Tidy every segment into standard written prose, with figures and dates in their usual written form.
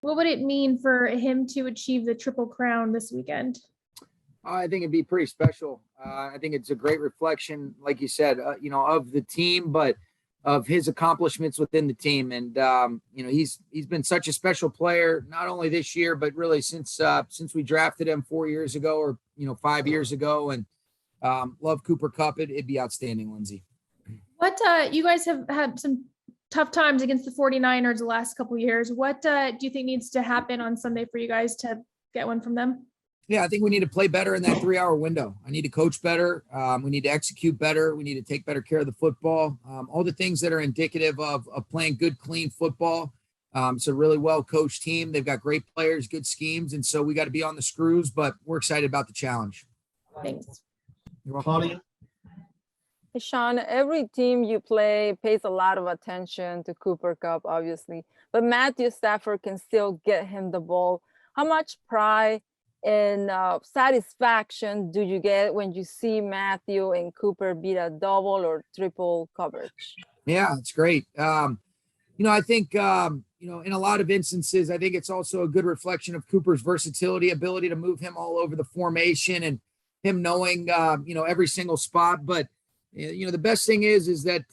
What would it mean for him to achieve the Triple Crown this weekend? I think it'd be pretty special. I think it's a great reflection, like you said, of the team, but of his accomplishments within the team. And, he's been such a special player, not only this year, but really since we drafted him 4 years ago or, 5 years ago. And love Cooper Kupp. It'd be outstanding, Lindsay. What you guys have had some tough times against the 49ers the last couple of years. What do you think needs to happen on Sunday for you guys to get one from them? Yeah, I think we need to play better in that 3-hour window. I need to coach better. We need to execute better. We need to take better care of the football. All the things that are indicative of playing good, clean football. It's a really well-coached team. They've got great players, good schemes, and so we got to be on the screws, but we're excited about the challenge. Thanks. You're welcome. Claudia? Hey, Sean, every team you play pays a lot of attention to Cooper Kupp, obviously, but Matthew Stafford can still get him the ball. How much pride and satisfaction do you get when you see Matthew and Cooper beat a double or triple coverage? Yeah, it's great. I think, in a lot of instances, I think it's also a good reflection of Cooper's versatility, ability to move him all over the formation and him knowing, every single spot. But, the best thing is that,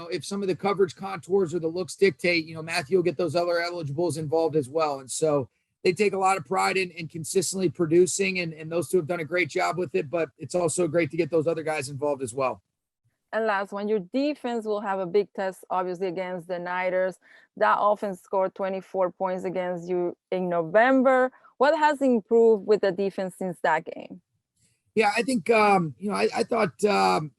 if some of the coverage contours or the looks dictate, Matthew will get those other eligibles involved as well. And so they take a lot of pride in consistently producing, and those two have done a great job with it, but it's also great to get those other guys involved as well. And last one, your defense will have a big test, obviously, against the Niners. That offense scored 24 points against you in November. What has improved with the defense since that game? Yeah, I think, I thought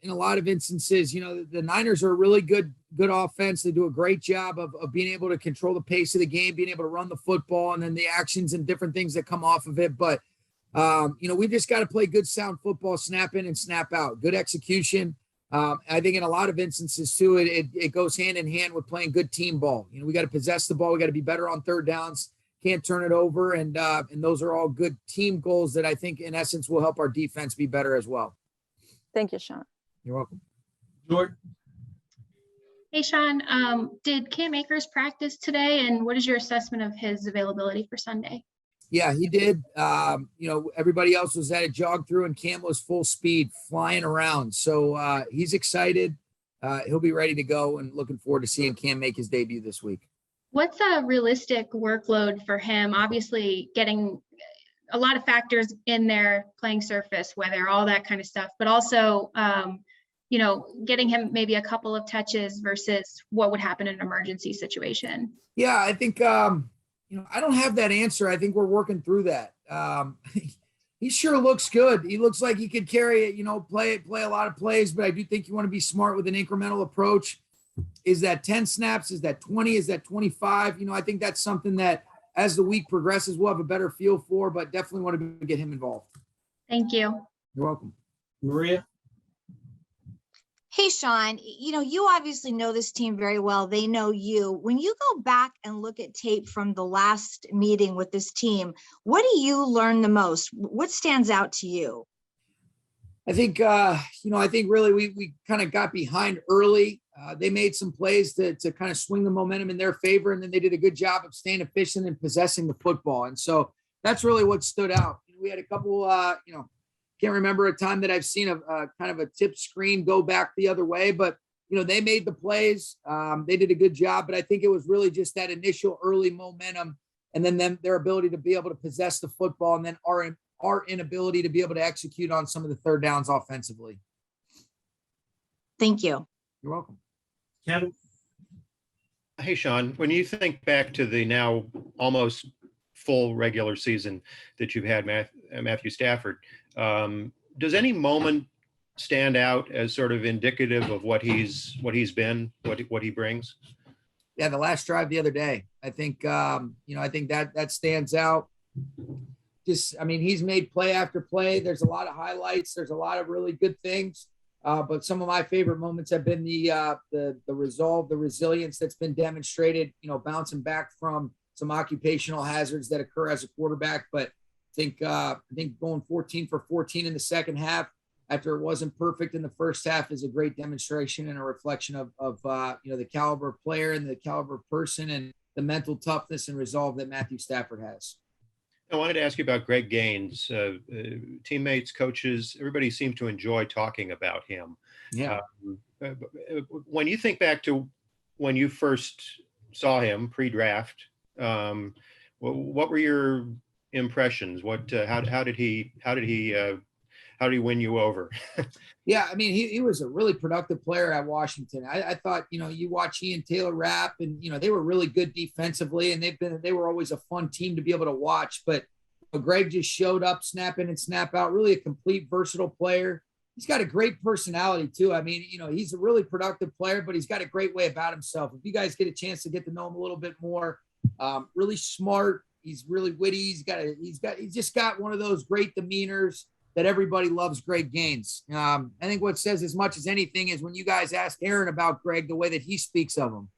in a lot of instances, the Niners are a really good offense. They do a great job of being able to control the pace of the game, being able to run the football, and then the actions and different things that come off of it. But, we've just got to play good, sound football, snap in and snap out, good execution. I think in a lot of instances, too, it goes hand in hand with playing good team ball. We got to possess the ball. We got to be better on third downs. Can't turn it over. And those are all good team goals that I think, in essence, will help our defense be better as well. Thank you, Sean. You're welcome. Jordan? Hey, Sean, did Cam Akers practice today, and what is your assessment of his availability for Sunday? Yeah, he did. Everybody else was at a jog through, and Cam was full speed, flying around. So he's excited. He'll be ready to go, and looking forward to seeing Cam make his debut this week. What's a realistic workload for him? Obviously, getting a lot of factors in there, playing surface, weather, all that kind of stuff, but also, getting him maybe a couple of touches versus what would happen in an emergency situation. Yeah, I think, I don't have that answer. I think we're working through that. He sure looks good. He looks like he could carry it, play a lot of plays, but I do think you want to be smart with an incremental approach. Is that 10 snaps? Is that 20? Is that 25? I think that's something that as the week progresses, we'll have a better feel for, but definitely want to get him involved. Thank you. You're welcome. Maria? Hey, Sean, you obviously know this team very well. They know you. When you go back and look at tape from the last meeting with this team, what do you learn the most? What stands out to you? I think, really we kind of got behind early. They made some plays to kind of swing the momentum in their favor, and then they did a good job of staying efficient and possessing the football. And so that's really what stood out. We had a couple, can't remember a time that I've seen a kind of a tip screen go back the other way, but, they made the plays. They did a good job, but I think it was really just that initial early momentum, and then their ability to be able to possess the football, and then our inability to be able to execute on some of the third downs offensively. Thank you. You're welcome. Kevin? Hey, Sean, when you think back to the now almost full regular season that you've had Matthew Stafford, does any moment stand out as sort of indicative of what he's been, what he brings? Yeah, the last drive the other day, I think, I think that stands out. He's made play after play. There's a lot of highlights. There's a lot of really good things. But some of my favorite moments have been the resolve, the resilience that's been demonstrated, bouncing back from some occupational hazards that occur as a quarterback. But I think going 14 for 14 in the second half after it wasn't perfect in the first half is a great demonstration and a reflection of the caliber of player and the caliber of person. And the mental toughness and resolve that Matthew Stafford has. I wanted to ask you about Greg Gaines. Teammates, coaches, everybody seemed to enjoy talking about him. Yeah. When you think back to when you first saw him pre-draft, what were your impressions? How did he win you over? Yeah, I mean, he was a really productive player at Washington. I thought, you watch he and Taylor Rapp, and they were really good defensively, and they were always a fun team to be able to watch. But Greg just showed up, snap in and snap out. Really a complete, versatile player. He's got a great personality too. I mean, he's a really productive player, but he's got a great way about himself. If you guys get a chance to get to know him a little bit more, really smart. He's really witty. He's just got one of those great demeanors that everybody loves Greg Gaines. I think what says as much as anything is when you guys ask Aaron about Greg, the way that he speaks of him.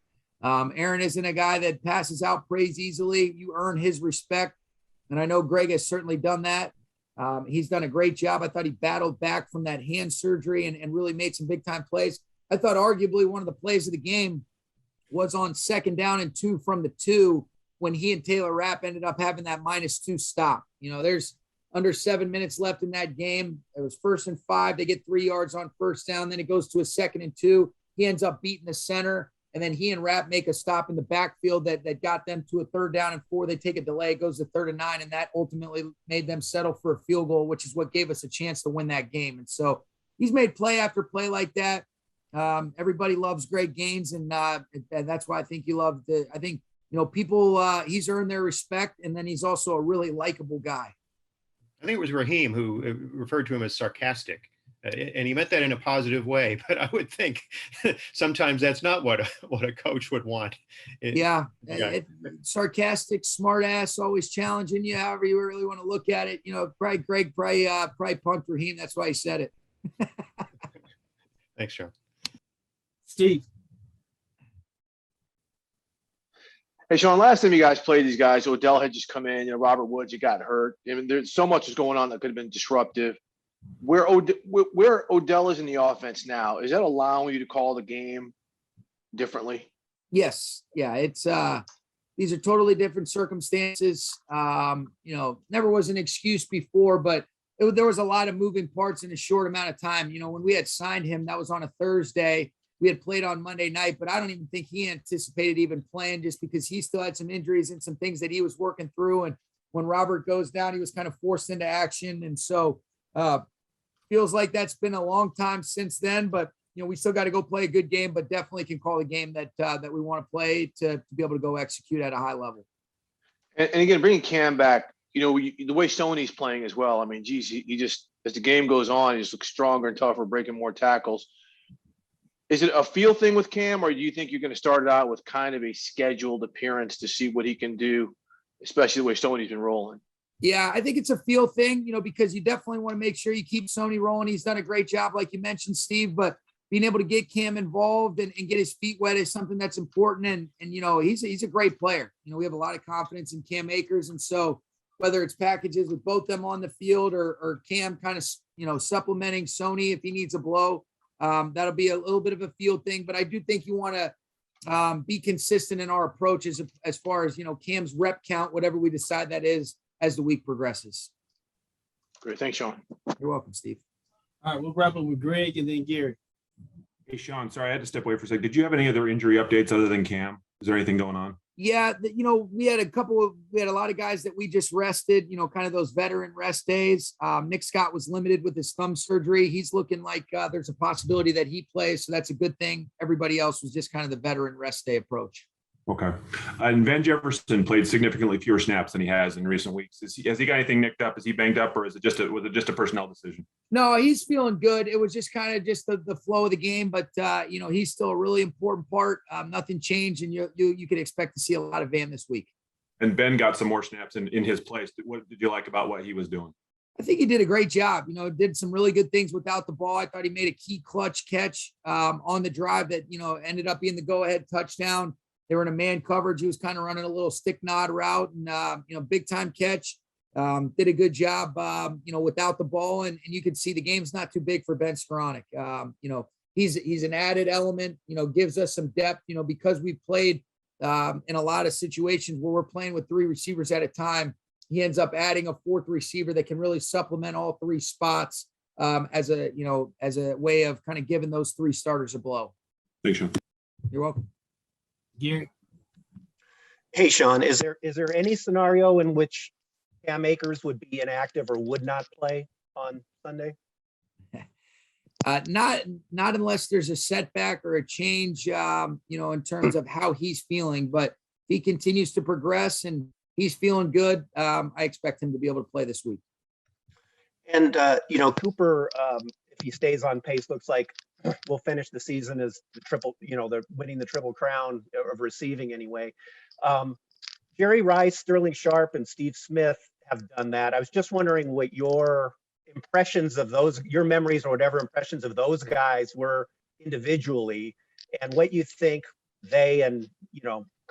Aaron isn't a guy that passes out praise easily. You earn his respect. And I know Greg has certainly done that. He's done a great job. I thought he battled back from that hand surgery and really made some big time plays. I thought arguably one of the plays of the game was on 2nd down and 2 from the 2 when he and Taylor Rapp ended up having that -2 stop. There's under 7 minutes left in that game. It was 1st and 5. They get 3 yards on 1st down. Then it goes to a 2nd and 2. He ends up beating the center. And then he and Rapp make a stop in the backfield that got them to a 3rd down and 4. They take a delay. It goes to 3rd and 9. And that ultimately made them settle for a field goal, which is what gave us a chance to win that game. And so he's made play after play like that. Everybody loves Greg Gaines. And that's why I think people, he's earned their respect. And then he's also a really likable guy. I think it was Raheem who referred to him as sarcastic, and he meant that in a positive way. But I would think sometimes that's not what a coach would want. Sarcastic, smart ass, always challenging you. However you really want to look at it, probably Greg probably punked Raheem. That's why he said it. Thanks, Sean. Steve. Hey, Sean, last time you guys played these guys, Odell had just come in, Robert Woods, he got hurt. I mean, there's so much is going on that could have been disruptive. Where Odell is in the offense now, is that allowing you to call the game differently? Yes. Yeah. It's these are totally different circumstances. Never was an excuse before, but there was a lot of moving parts in a short amount of time. When we had signed him, that was on a Thursday. We had played on Monday night, but I don't even think he anticipated even playing just because he still had some injuries and some things that he was working through. And when Robert goes down, he was kind of forced into action. And so feels like that's been a long time since then, but we still got to go play a good game, but definitely can call a game that we want to play to be able to go execute at a high level. And again, bringing Cam back, the way Sony's playing as well. I mean, geez, he just, as the game goes on, he just looks stronger and tougher, breaking more tackles. Is it a feel thing with Cam, or do you think you're going to start it out with kind of a scheduled appearance to see what he can do, especially the way Sony's been rolling? Yeah, I think it's a feel thing, because you definitely want to make sure you keep Sony rolling. He's done a great job, like you mentioned, Steve, but being able to get Cam involved and get his feet wet is something that's important. And he's a great player. We have a lot of confidence in Cam Akers. And so whether it's packages with both them on the field or Cam kind of, supplementing Sony if he needs a blow, that'll be a little bit of a field thing. But I do think you want to be consistent in our approaches as far as, Cam's rep count, whatever we decide that is as the week progresses. Great. Thanks, Sean. You're welcome, Steve. All right, we'll wrap up with Greg and then Gary. Hey, Sean, sorry, I had to step away for a second. Did you have any other injury updates other than Cam? Is there anything going on? Yeah, we had a lot of guys that we just rested, kind of those veteran rest days. Nick Scott was limited with his thumb surgery. He's looking like there's a possibility that he plays. So that's a good thing. Everybody else was just kind of the veteran rest day approach. Okay. And Van Jefferson played significantly fewer snaps than he has in recent weeks. Has he got anything nicked up? Is he banged up, or was it just a personnel decision? No, he's feeling good. It was just kind of just the flow of the game, but he's still a really important part. Nothing changed, and you could expect to see a lot of Van this week. And Ben got some more snaps in his place. What did you like about what he was doing? I think he did a great job. Did some really good things without the ball. I thought he made a key clutch catch on the drive that ended up being the go-ahead touchdown. They were in a man coverage. He was kind of running a little stick nod route and, big time catch. Did a good job, without the ball. And you can see the game's not too big for Ben Skoranek. He's an added element, gives us some depth, because we've played in a lot of situations where we're playing with 3 receivers at a time, he ends up adding a 4th receiver that can really supplement all 3 spots as a way of kind of giving those 3 starters a blow. Thanks, Sean. You're welcome. Gary. Hey, Sean, is there any scenario in which Cam Akers would be inactive or would not play on Sunday? Not unless there's a setback or a change, in terms of how he's feeling. But if he continues to progress and he's feeling good, I expect him to be able to play this week. And Cooper, if he stays on pace, looks like we'll finish the season as the triple. They're winning the Triple Crown of receiving anyway. Jerry Rice, Sterling Sharp, and Steve Smith have done that. I was just wondering what your impressions of those, your memories or whatever impressions of those guys were individually, and what you think they and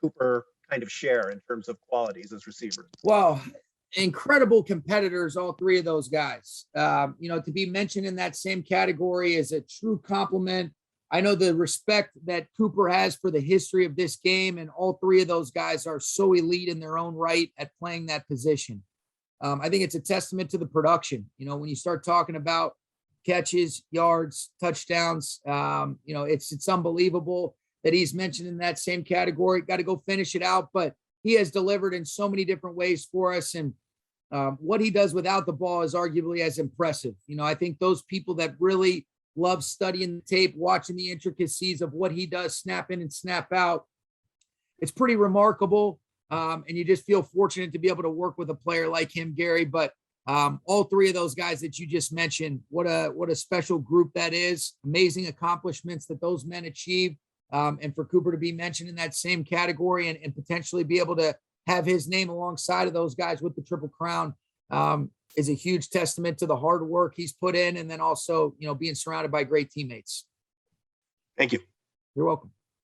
Cooper kind of share in terms of qualities as receivers. Well, incredible competitors, all 3 of those guys. To be mentioned in that same category is a true compliment. I know the respect that Cooper has for the history of this game, and all 3 of those guys are so elite in their own right at playing that position. I think it's a testament to the production. When you start talking about catches, yards, touchdowns, it's unbelievable that he's mentioned in that same category. Got to go finish it out, but he has delivered in so many different ways for us. And what he does without the ball is arguably as impressive. I think those people that really love studying the tape, watching the intricacies of what he does, snap in and snap out, it's pretty remarkable. And you just feel fortunate to be able to work with a player like him, Gary. But all 3 of those guys that you just mentioned, what a special group that is. Amazing accomplishments that those men achieved. And for Cooper to be mentioned in that same category and potentially be able to have his name alongside of those guys with the Triple Crown is a huge testament to the hard work he's put in, and then also being surrounded by great teammates. Thank you. You're welcome.